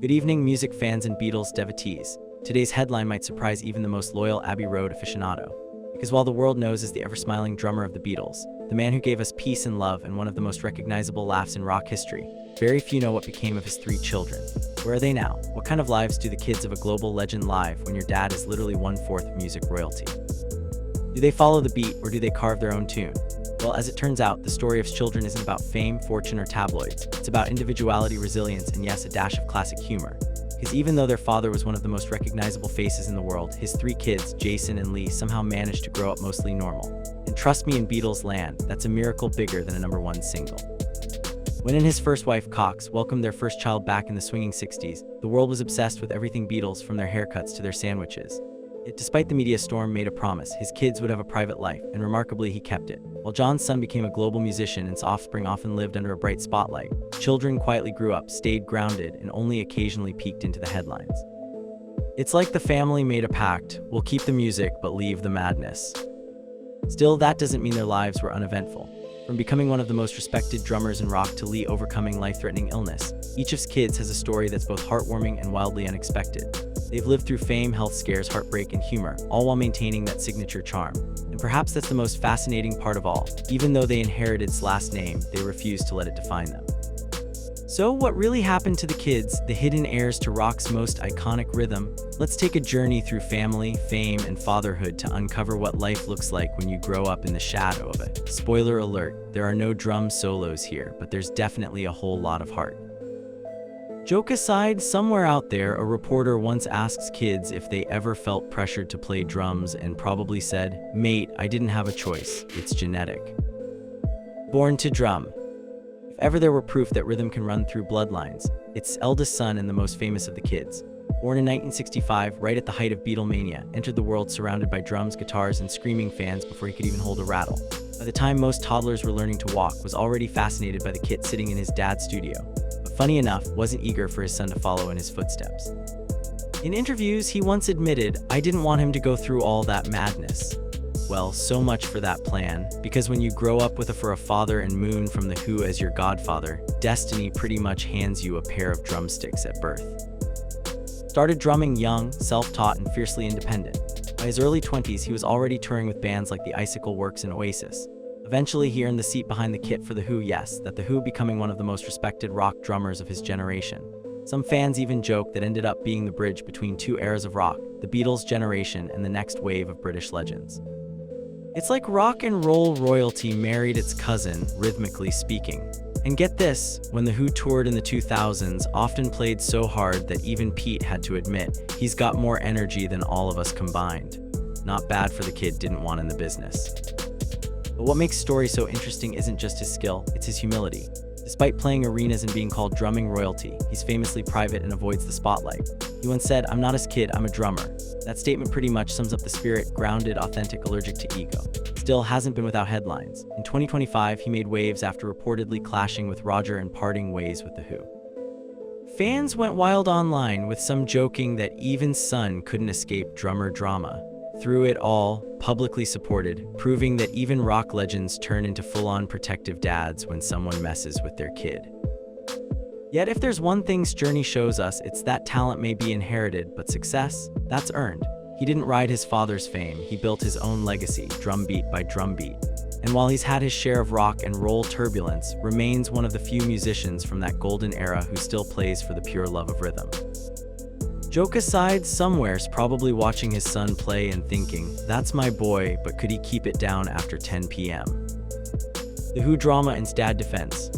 Good evening, music fans and Beatles devotees. Today's headline might surprise even the most loyal Abbey Road aficionado. Because while the world knows as the ever-smiling drummer of the Beatles, the man who gave us peace and love and one of the most recognizable laughs in rock history, very few know what became of his 3 children. Where are they now? What kind of lives do the kids of a global legend live when your dad is literally 1/4 of music royalty? Do they follow the beat or do they carve their own tune? Well, as it turns out, the story of his children isn't about fame, fortune, or tabloids. It's about individuality, resilience, and yes, a dash of classic humor. Because even though their father was one of the most recognizable faces in the world, his 3 kids, Jason and Lee, somehow managed to grow up mostly normal. And trust me, in Beatles land, that's a miracle bigger than a #1 single. When and his first wife, Cox, welcomed their first child back in the swinging 60s, the world was obsessed with everything Beatles, from their haircuts to their sandwiches. Yet despite the media storm made a promise, his kids would have a private life, and remarkably, he kept it. While John's son became a global musician and his offspring often lived under a bright spotlight, children quietly grew up, stayed grounded, and only occasionally peeked into the headlines. It's like the family made a pact: we'll keep the music, but leave the madness. Still, that doesn't mean their lives were uneventful. From becoming one of the most respected drummers in rock to Lee overcoming life-threatening illness, each of his kids has a story that's both heartwarming and wildly unexpected. They've lived through fame, health scares, heartbreak, and humor, all while maintaining that signature charm. And perhaps that's the most fascinating part of all. Even though they inherited his last name, they refused to let it define them. So what really happened to the kids, the hidden heirs to rock's most iconic rhythm? Let's take a journey through family, fame, and fatherhood to uncover what life looks like when you grow up in the shadow of it. Spoiler alert, there are no drum solos here, but there's definitely a whole lot of heart. Joke aside, somewhere out there, a reporter once asks kids if they ever felt pressured to play drums and probably said, "Mate, I didn't have a choice, it's genetic." Born to drum. If ever there were proof that rhythm can run through bloodlines, it's his eldest son and the most famous of the kids. Born in 1965, right at the height of Beatlemania, entered the world surrounded by drums, guitars, and screaming fans before he could even hold a rattle. By the time most toddlers were learning to walk, was already fascinated by the kit sitting in his dad's studio. But funny enough, wasn't eager for his son to follow in his footsteps. In interviews, he once admitted, "I didn't want him to go through all that madness." Well, so much for that plan, because when you grow up with a father and Moon from The Who as your godfather, destiny pretty much hands you a pair of drumsticks at birth. Started drumming young, self-taught, and fiercely independent. By his early 20s, he was already touring with bands like the Icicle Works and Oasis. Eventually, he earned the seat behind the kit for The Who, yes, that The Who becoming one of the most respected rock drummers of his generation. Some fans even joke that ended up being the bridge between 2 eras of rock, the Beatles' generation and the next wave of British legends. It's like rock and roll royalty married its cousin, rhythmically speaking. And get this, when The Who toured in the 2000s, often played so hard that even Pete had to admit, he's got more energy than all of us combined. Not bad for the kid didn't want in the business. But what makes Story so interesting isn't just his skill, it's his humility. Despite playing arenas and being called drumming royalty, he's famously private and avoids the spotlight. He once said, "I'm not his kid, I'm a drummer." That statement pretty much sums up the spirit: grounded, authentic, allergic to ego. Still hasn't been without headlines. In 2025, he made waves after reportedly clashing with Roger and parting ways with The Who. Fans went wild online, with some joking that even son couldn't escape drummer drama. Through it all, publicly supported, proving that even rock legends turn into full-on protective dads when someone messes with their kid. Yet if there's one thing Journey shows us, it's that talent may be inherited, but success, that's earned. He didn't ride his father's fame, he built his own legacy, drumbeat by drumbeat. And while he's had his share of rock and roll turbulence, remains one of the few musicians from that golden era who still plays for the pure love of rhythm. Joke aside, somewhere's probably watching his son play and thinking, "That's my boy, but could he keep it down after 10 p.m.? The Who drama and dad defense.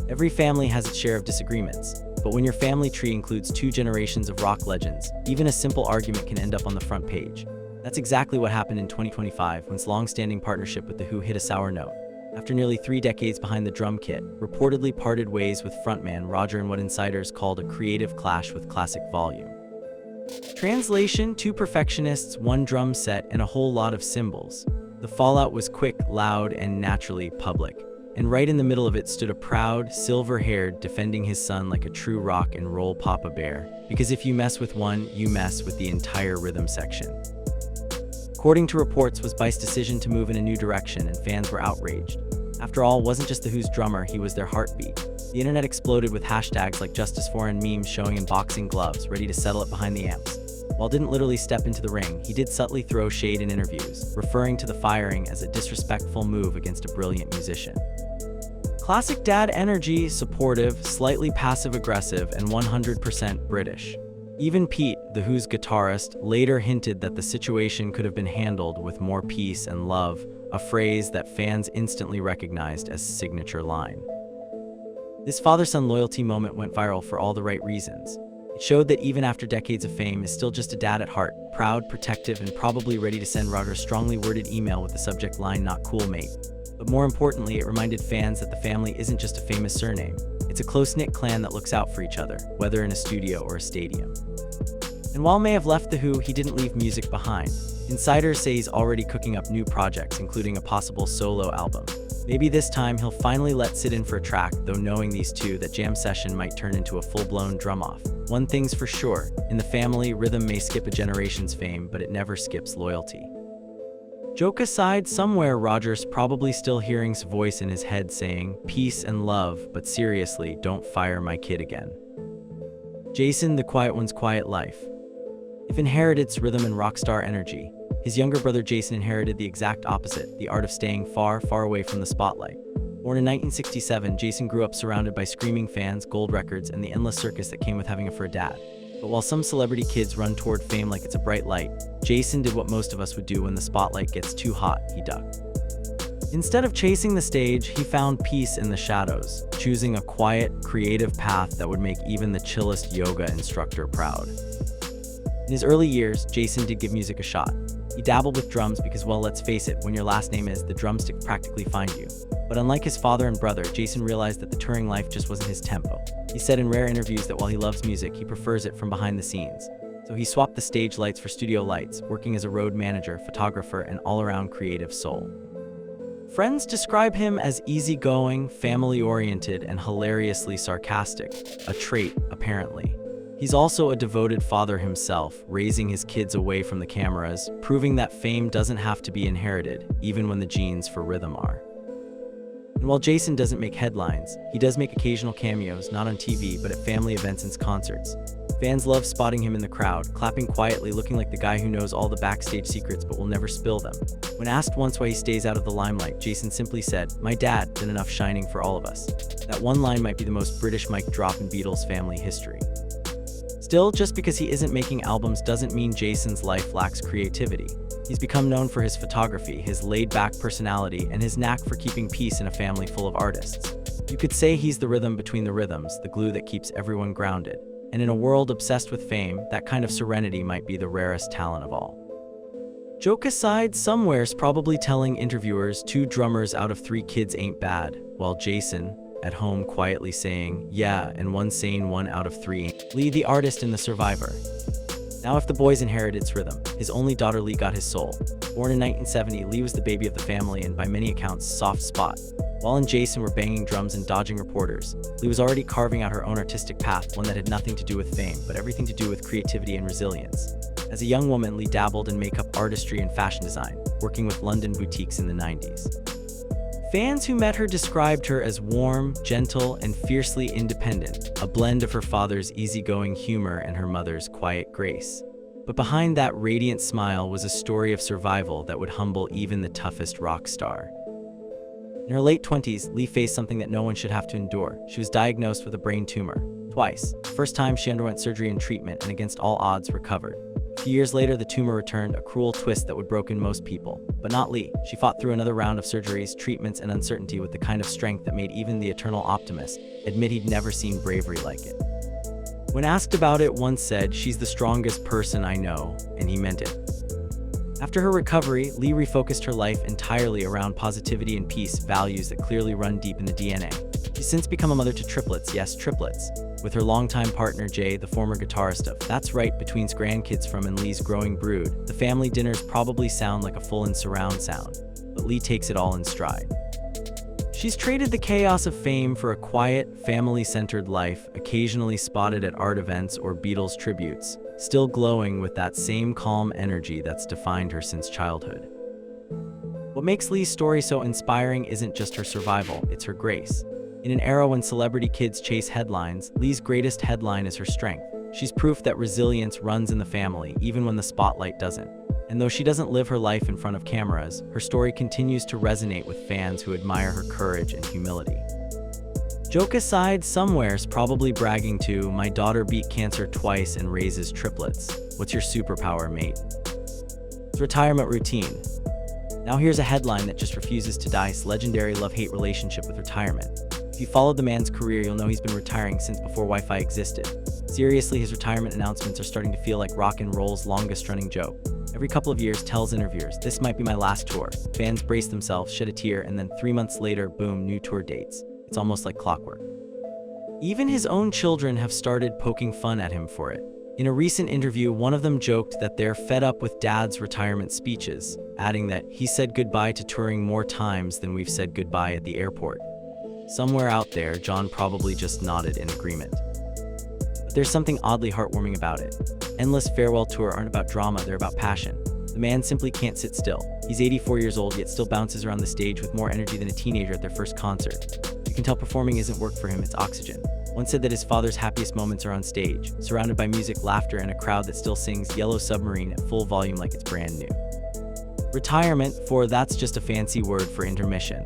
Every family has its share of disagreements, but when your family tree includes 2 generations of rock legends, even a simple argument can end up on the front page. That's exactly what happened in 2025 when his long-standing partnership with The Who hit a sour note. After nearly 3 decades behind the drum kit, reportedly parted ways with frontman Roger in what insiders called a creative clash with classic volume. Translation: 2 perfectionists, 1 drum set, and a whole lot of cymbals. The fallout was quick, loud, and naturally public. And right in the middle of it stood a proud, silver-haired, defending his son like a true rock and roll Papa Bear. Because if you mess with one, you mess with the entire rhythm section. According to reports, was Bice's decision to move in a new direction, and fans were outraged. After all, wasn't just The Who's drummer, he was their heartbeat. The internet exploded with hashtags like Justice For and memes showing him boxing gloves, ready to settle it behind the amps. While didn't literally step into the ring, he did subtly throw shade in interviews, referring to the firing as a disrespectful move against a brilliant musician. Classic dad energy, supportive, slightly passive-aggressive, and 100% British. Even Pete, The Who's guitarist, later hinted that the situation could have been handled with more peace and love, a phrase that fans instantly recognized as signature line. This father-son loyalty moment went viral for all the right reasons. It showed that even after decades of fame, is still just a dad at heart, proud, protective, and probably ready to send Roger a strongly worded email with the subject line, "Not cool, mate." But more importantly, it reminded fans that the family isn't just a famous surname. It's a close-knit clan that looks out for each other, whether in a studio or a stadium. And while May have left The Who, he didn't leave music behind. Insiders say he's already cooking up new projects, including a possible solo album. Maybe this time he'll finally let sit in for a track, though knowing these two, that jam session might turn into a full-blown drum-off. One thing's for sure, in the family, rhythm may skip a generation's fame, but it never skips loyalty. Joke aside, somewhere Roger's probably still hearing his voice in his head saying, "Peace and love, but seriously, don't fire my kid again." Jason, the quiet one's quiet life. If inherited's rhythm and rock star energy, his younger brother Jason inherited the exact opposite, the art of staying far, far away from the spotlight. Born in 1967, Jason grew up surrounded by screaming fans, gold records, and the endless circus that came with having a for a dad. But while some celebrity kids run toward fame like it's a bright light, Jason did what most of us would do when the spotlight gets too hot, he ducked. Instead of chasing the stage, he found peace in the shadows, choosing a quiet, creative path that would make even the chillest yoga instructor proud. In his early years, Jason did give music a shot. He dabbled with drums because, well, let's face it, when your last name is, the drumsticks practically find you. But unlike his father and brother, Jason realized that the touring life just wasn't his tempo. He said in rare interviews that while he loves music, he prefers it from behind the scenes. So he swapped the stage lights for studio lights, working as a road manager, photographer, and all-around creative soul. Friends describe him as easygoing, family-oriented, and hilariously sarcastic, a trait, apparently. He's also a devoted father himself, raising his kids away from the cameras, proving that fame doesn't have to be inherited, even when the genes for rhythm are. And while Jason doesn't make headlines, he does make occasional cameos, not on TV, but at family events and concerts. Fans love spotting him in the crowd, clapping quietly, looking like the guy who knows all the backstage secrets but will never spill them. When asked once why he stays out of the limelight, Jason simply said, "My dad did enough shining for all of us." That one line might be the most British mic drop in Beatles family history. Still, just because he isn't making albums doesn't mean Jason's life lacks creativity. He's become known for his photography, his laid-back personality, and his knack for keeping peace in a family full of artists. You could say he's the rhythm between the rhythms, the glue that keeps everyone grounded. And in a world obsessed with fame, that kind of serenity might be the rarest talent of all. Joke aside, somewhere's probably telling interviewers 2 drummers out of 3 kids ain't bad, while Jason, at home quietly saying, "Yeah," and 1 saying 1 out of 3 ain't. Lee, the artist and the survivor. Now if the boys inherited its rhythm, his only daughter Lee got his soul. Born in 1970, Lee was the baby of the family and by many accounts, soft spot. While and Jason were banging drums and dodging reporters, Lee was already carving out her own artistic path, one that had nothing to do with fame, but everything to do with creativity and resilience. As a young woman, Lee dabbled in makeup artistry and fashion design, working with London boutiques in the 90s. Fans who met her described her as warm, gentle, and fiercely independent, a blend of her father's easygoing humor and her mother's quiet grace. But behind that radiant smile was a story of survival that would humble even the toughest rock star. In her late 20s, Lee faced something that no one should have to endure. She was diagnosed with a brain tumor, twice. The first time she underwent surgery and treatment, and against all odds recovered. A few years later, the tumor returned, a cruel twist that would broken most people. But not Lee. She fought through another round of surgeries, treatments, and uncertainty with the kind of strength that made even the eternal optimist admit he'd never seen bravery like it. When asked about it, once said, "She's the strongest person I know," and he meant it. After her recovery, Lee refocused her life entirely around positivity and peace, values that clearly run deep in the DNA. She's since become a mother to triplets, yes, triplets, with her longtime partner Jay, the former guitarist of That's Right Between's grandkids from and Lee's growing brood. The family dinners probably sound like a full-in surround sound, but Lee takes it all in stride. She's traded the chaos of fame for a quiet, family-centered life, occasionally spotted at art events or Beatles tributes, still glowing with that same calm energy that's defined her since childhood. What makes Lee's story so inspiring isn't just her survival, it's her grace. In an era when celebrity kids chase headlines, Lee's greatest headline is her strength. She's proof that resilience runs in the family, even when the spotlight doesn't. And though she doesn't live her life in front of cameras, her story continues to resonate with fans who admire her courage and humility. Joke aside, somewhere's probably bragging to, "My daughter beat cancer twice and raises triplets. What's your superpower, mate?" His retirement routine. Now here's a headline that just refuses to die: legendary love-hate relationship with retirement. If you followed the man's career, you'll know he's been retiring since before Wi-Fi existed. Seriously, his retirement announcements are starting to feel like rock and roll's longest-running joke. Every couple of years tells interviewers, "This might be my last tour." Fans brace themselves, shed a tear, and then 3 months later, boom, new tour dates. It's almost like clockwork. Even his own children have started poking fun at him for it. In a recent interview, one of them joked that they're fed up with Dad's retirement speeches, adding that he said goodbye to touring more times than we've said goodbye at the airport. Somewhere out there, John probably just nodded in agreement. But there's something oddly heartwarming about it. Endless farewell tour aren't about drama, they're about passion. The man simply can't sit still. He's 84 years old, yet still bounces around the stage with more energy than a teenager at their first concert. You can tell performing isn't work for him, it's oxygen. One said that his father's happiest moments are on stage, surrounded by music, laughter, and a crowd that still sings Yellow Submarine at full volume like it's brand new. Retirement, for that's just a fancy word for intermission.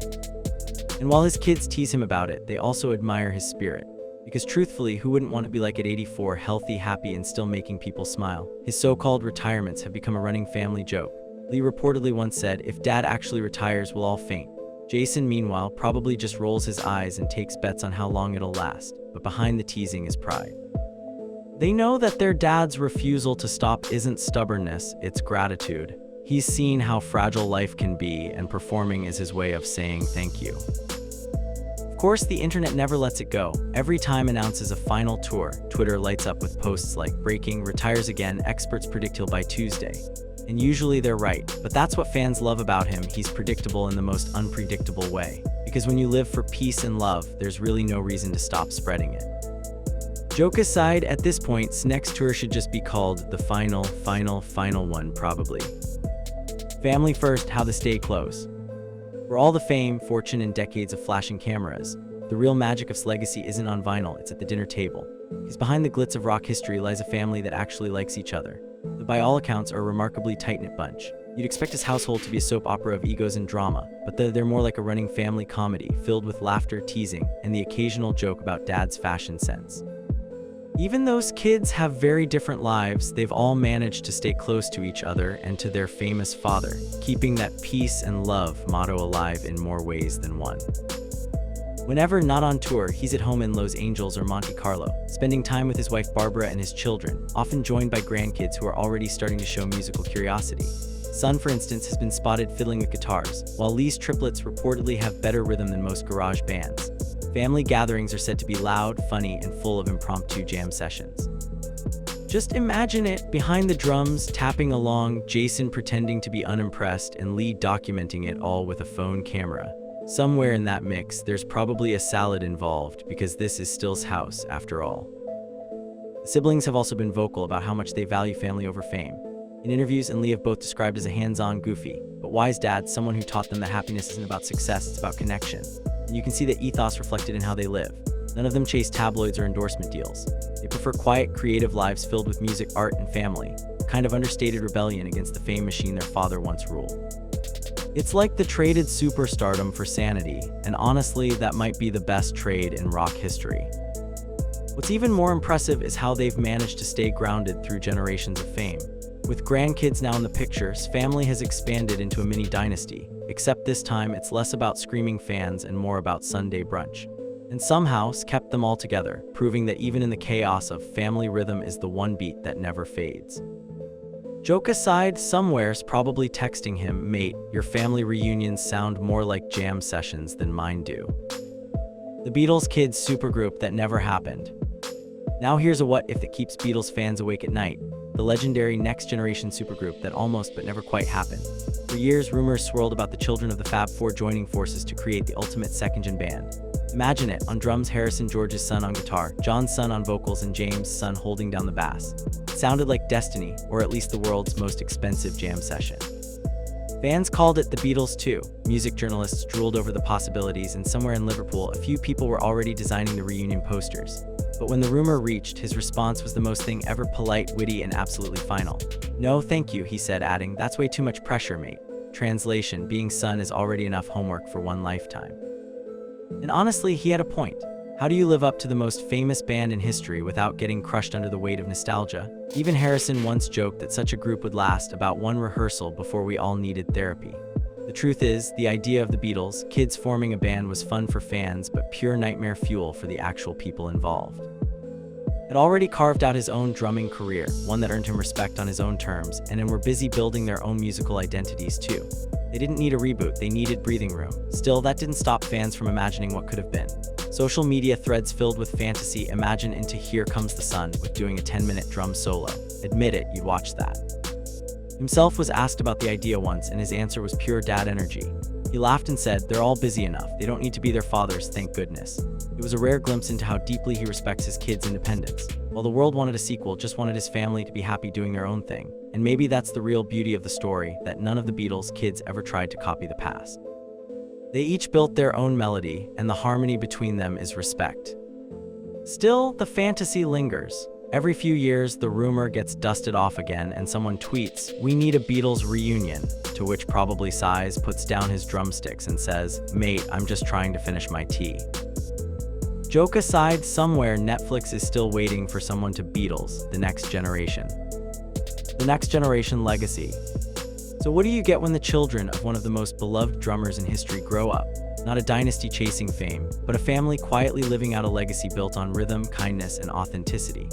And while his kids tease him about it, they also admire his spirit. Because truthfully, who wouldn't want to be like at 84, healthy, happy, and still making people smile? His so-called retirements have become a running family joke. Lee reportedly once said, "If Dad actually retires, we'll all faint." Jason, meanwhile, probably just rolls his eyes and takes bets on how long it'll last, but behind the teasing is pride. They know that their dad's refusal to stop isn't stubbornness, it's gratitude. He's seen how fragile life can be, and performing is his way of saying thank you. Of course, the internet never lets it go. Every time announces a final tour, Twitter lights up with posts like, "Breaking, retires again, experts predict he'll by Tuesday." And usually they're right, but that's what fans love about him. He's predictable in the most unpredictable way. Because when you live for peace and love, there's really no reason to stop spreading it. Joke aside, at this point, next tour should just be called the final one, probably. Family first, how to stay close. For all the fame, fortune, and decades of flashing cameras, the real magic of his legacy isn't on vinyl, it's at the dinner table. Because behind the glitz of rock history lies a family that actually likes each other. They, by all accounts, are a remarkably tight-knit bunch. You'd expect his household to be a soap opera of egos and drama, but they're more like a running family comedy, filled with laughter, teasing, and the occasional joke about Dad's fashion sense. Even those kids have very different lives, they've all managed to stay close to each other and to their famous father, keeping that peace and love motto alive in more ways than one. Whenever not on tour, he's at home in Los Angeles or Monte Carlo, spending time with his wife Barbara and his children, often joined by grandkids who are already starting to show musical curiosity. Son, for instance, has been spotted fiddling with guitars, while Lee's triplets reportedly have better rhythm than most garage bands. Family gatherings are said to be loud, funny, and full of impromptu jam sessions. Just imagine it, behind the drums, tapping along, Jason pretending to be unimpressed, and Lee documenting it all with a phone camera. Somewhere in that mix, there's probably a salad involved, because this is Still's house, after all. The siblings have also been vocal about how much they value family over fame. In interviews, and Lee have both described as a hands-on goofy, but wise dad, someone who taught them that happiness isn't about success, it's about connection. And you can see that ethos reflected in how they live. None of them chase tabloids or endorsement deals. They prefer quiet, creative lives filled with music, art, and family, a kind of understated rebellion against the fame machine their father once ruled. It's like the traded superstardom for sanity, and honestly, that might be the best trade in rock history. What's even more impressive is how they've managed to stay grounded through generations of fame. With grandkids now in the picture, his family has expanded into a mini dynasty, except this time it's less about screaming fans and more about Sunday brunch. And somehow, it's kept them all together, proving that even in the chaos of family, rhythm is the one beat that never fades. Joke aside, somewhere's probably texting him, "Mate, your family reunions sound more like jam sessions than mine do." The Beatles kids supergroup that never happened. Now here's a what if that keeps Beatles fans awake at night. The legendary next generation supergroup that almost but never quite happened. For years, rumors swirled about the children of the Fab Four joining forces to create the ultimate second-gen band. Imagine it, on drums Harrison, George's son on guitar, John's son on vocals, and James' son holding down the bass. It sounded like destiny, or at least the world's most expensive jam session. Fans called it the Beatles too. Music journalists drooled over the possibilities, and somewhere in Liverpool, a few people were already designing the reunion posters. But when the rumor reached, his response was the most thing ever: polite, witty, and absolutely final. "No, thank you," he said, adding, "That's way too much pressure, mate." Translation: being son is already enough homework for one lifetime. And honestly, he had a point. How do you live up to the most famous band in history without getting crushed under the weight of nostalgia? Even Harrison once joked that such a group would last about one rehearsal before we all needed therapy. The truth is, the idea of the Beatles, kids forming a band, was fun for fans, but pure nightmare fuel for the actual people involved. Had already carved out his own drumming career, one that earned him respect on his own terms, and then were busy building their own musical identities too. They didn't need a reboot, they needed breathing room. Still, that didn't stop fans from imagining what could have been. Social media threads filled with fantasy imagine into Here Comes the Sun with doing a 10-minute drum solo. Admit it, you'd watch that. Himself was asked about the idea once, and his answer was pure dad energy. He laughed and said, "They're all busy enough. They don't need to be their fathers, thank goodness." It was a rare glimpse into how deeply he respects his kids' independence. While the world wanted a sequel, just wanted his family to be happy doing their own thing. And maybe that's the real beauty of the story, that none of the Beatles' kids ever tried to copy the past. They each built their own melody, and the harmony between them is respect. Still, the fantasy lingers. Every few years, the rumor gets dusted off again, and someone tweets, "We need a Beatles reunion," to which probably sighs, puts down his drumsticks, and says, "Mate, I'm just trying to finish my tea." Joke aside, somewhere Netflix is still waiting for someone to Beatles the next generation. The next generation legacy. So what do you get when the children of one of the most beloved drummers in history grow up? Not a dynasty chasing fame, but a family quietly living out a legacy built on rhythm, kindness, and authenticity.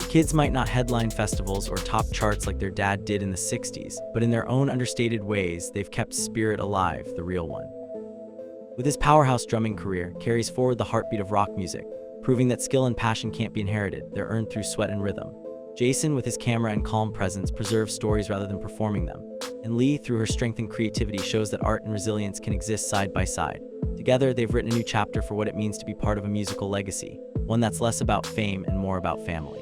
Kids might not headline festivals or top charts like their dad did in the 60s, but in their own understated ways, they've kept spirit alive, the real one. With his powerhouse drumming career, carries forward the heartbeat of rock music, proving that skill and passion can't be inherited, they're earned through sweat and rhythm. Jason, with his camera and calm presence, preserves stories rather than performing them. And Lee, through her strength and creativity, shows that art and resilience can exist side by side. Together, they've written a new chapter for what it means to be part of a musical legacy, one that's less about fame and more about family.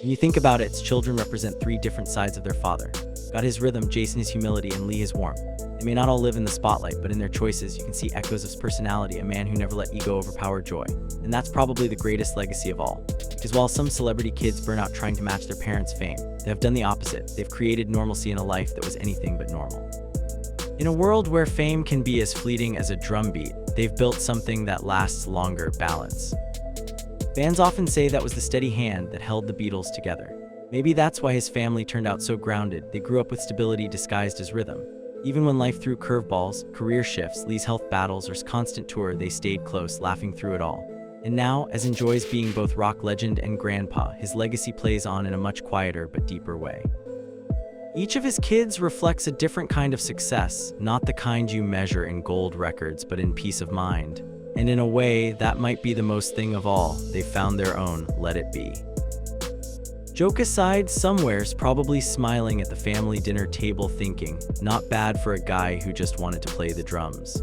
When you think about it, its children represent three different sides of their father. God his rhythm, Jason his humility, and Lee his warmth. They may not all live in the spotlight, but in their choices, you can see echoes of his personality, a man who never let ego overpower joy. And that's probably the greatest legacy of all. Because while some celebrity kids burn out trying to match their parents' fame, they have done the opposite. They've created normalcy in a life that was anything but normal. In a world where fame can be as fleeting as a drum beat, they've built something that lasts longer: balance. Fans often say that was the steady hand that held the Beatles together. Maybe that's why his family turned out so grounded. They grew up with stability disguised as rhythm. Even when life threw curveballs, career shifts, Lee's health battles, or constant tour, they stayed close, laughing through it all. And now, as enjoys being both rock legend and grandpa, his legacy plays on in a much quieter but deeper way. Each of his kids reflects a different kind of success, not the kind you measure in gold records, but in peace of mind. And in a way, that might be the most thing of all. They found their own, let it be. Joke aside, somewhere's probably smiling at the family dinner table thinking, not bad for a guy who just wanted to play the drums.